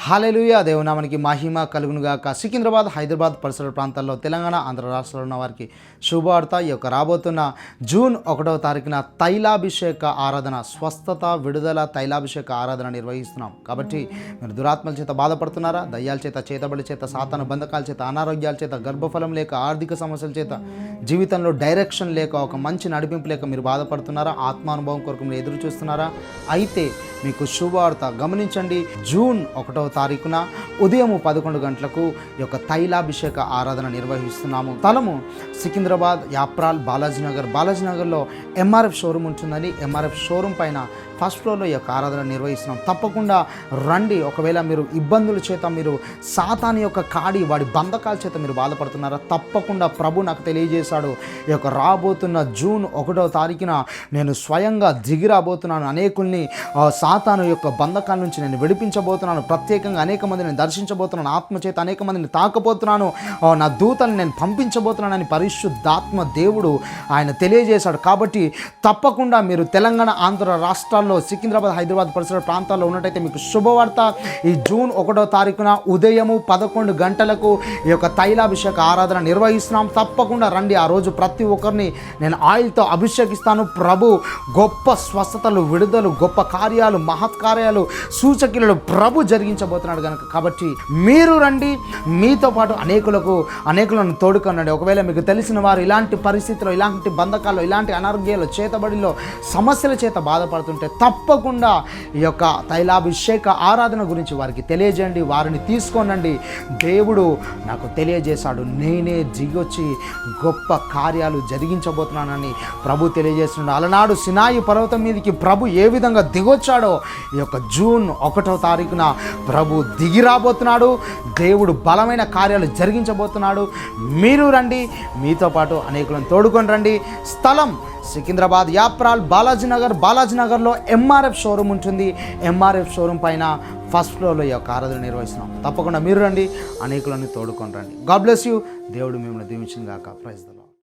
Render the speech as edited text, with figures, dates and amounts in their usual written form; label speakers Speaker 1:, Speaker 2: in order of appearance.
Speaker 1: హల్లెలూయా. దేవునామానికి మహిమ కలుగునుగాక. సికింద్రాబాద్, హైదరాబాద్ పరిసర ప్రాంతాల్లో, తెలంగాణ, ఆంధ్ర రాష్ట్రాల్లో ఉన్న వారికి శుభవార్త. ఈ యొక్క రాబోతున్న జూన్ 1వ తారీఖున తైలాభిషేక ఆరాధన, స్వస్థత, విడుదల తైలాభిషేక ఆరాధన నిర్వహిస్తున్నాం. కాబట్టి మీరు దురాత్మల చేత బాధపడుతున్నారా? దయ్యాల చేత, చేతబడి చేత, సాతాను బంధకాల చేత, అనారోగ్యాల చేత, గర్భఫలం లేక, ఆర్థిక సమస్యల చేత, జీవితంలో డైరెక్షన్ లేక, ఒక మంచి నడిపింపు లేక మీరు బాధపడుతున్నారా? ఆత్మానుభవం కొరకు మీరు ఎదురు చూస్తున్నారా? అయితే మీకు శుభవార్త. గమనించండి, జూన్ 1వ తారీఖున ఉదయం 11 గంటలకు ఈ యొక్క తైలాభిషేక ఆరాధన నిర్వహిస్తున్నాము. స్థలము సికింద్రాబాద్, యాప్రాల్, బాలాజీనగర్లో ఎంఆర్ఎఫ్ షోరూమ్ ఉంటుందని, ఎంఆర్ఎఫ్ షోరూమ్ పైన ఫస్ట్ ఫ్లోర్లో ఈ యొక్క ఆరాధన నిర్వహిస్తున్నాం. తప్పకుండా రండి. ఒకవేళ మీరు ఇబ్బందుల చేత, మీరు సాతాను యొక్క కాడి, వాడి బంధకాల చేత మీరు బాధపడుతున్నారా? తప్పకుండా ప్రభు నాకు తెలియజేశాడు, ఈ యొక్క రాబోతున్న జూన్ 1వ తారీఖున నేను స్వయంగా దిగి రాబోతున్నాను. అనేకుల్ని సాతాను యొక్క బంధకాల నుంచి నేను విడిపించబోతున్నాను. ప్రత్యేకంగా అనేక మందిని నేను దర్శించబోతున్నాను. ఆత్మచేత అనేక మందిని తాకబోతున్నాను. నా దూతలను నేను పంపించబోతున్నానని పరిశుద్ధాత్మ దేవుడు ఆయన తెలియజేశాడు. కాబట్టి తప్పకుండా మీరు తెలంగాణ, ఆంధ్ర రాష్ట్రాల్లో, సికింద్రాబాద్, హైదరాబాద్ పరిసర ప్రాంతాల్లో ఉన్నట్టయితే మీకు శుభవార్త. ఈ జూన్ 1వ తారీఖున ఉదయము 11 గంటలకు ఈ యొక్క తైలాభిషేక ఆరాధన నిర్వహిస్తున్నాం. తప్పకుండా రండి. ఆ రోజు ప్రతి ఒక్కరిని నేను ఆయిల్తో అభిషేకిస్తాను. ప్రభు గొప్ప స్వస్థతలు, విడుదలు, గొప్ప కార్యాలు, మహత్కార్యాలు, సూచక్రియలు ప్రభు జరిగించబోతున్నాడు కనుక. కాబట్టి మీరు రండి. మీతో పాటు అనేకులను తోడుకొనండి. ఒకవేళ మీకు తెలిసిన వారు ఇలాంటి పరిస్థితుల్లో, ఇలాంటి బంధకాల్లో, ఇలాంటి అనారోగ్యాలు, చేతబడిలో, సమస్యల చేత బాధపడుతుంటే తప్పకుండా ఈ యొక్క తైలాభిషేక ఆరాధన గురించి వారికి తెలియజేయండి. వారిని తీసుకోనండి. దేవుడు నాకు తెలియజేశాడు, నేనే దిగొచ్చి గొప్ప కార్యాలు జరిగించబోతున్నానని ప్రభు తెలియజేస్తున్నాడు. అలనాడు సినాయి పర్వతం మీదకి ప్రభు ఏ విధంగా దిగొచ్చాడో, ఈ యొక్క జూన్ 1వ తారీఖున ప్రభు దిగి రాబోతున్నాడు. దేవుడు బలమైన కార్యాలు జరిగించబోతున్నాడు. మీరు రండి. మీతో పాటు అనేకులను తోడుకొని రండి. స్థలం సికింద్రాబాద్, యాప్రాల్, బాలాజీనగర్లో ఎంఆర్ఎఫ్ షోరూమ్ ఉంటుంది. ఎంఆర్ఎఫ్ షోరూమ్ పైన ఫస్ట్ ఫ్లోర్లో ఈ యొక్క ఆరాధన నిర్వహిస్తున్నాం. తప్పకుండా మీరు రండి. అనేకులను తోడుకొని రండి. God bless you. దేవుడు మిమ్మల్ని దీవించును గాక. ప్రైజ్.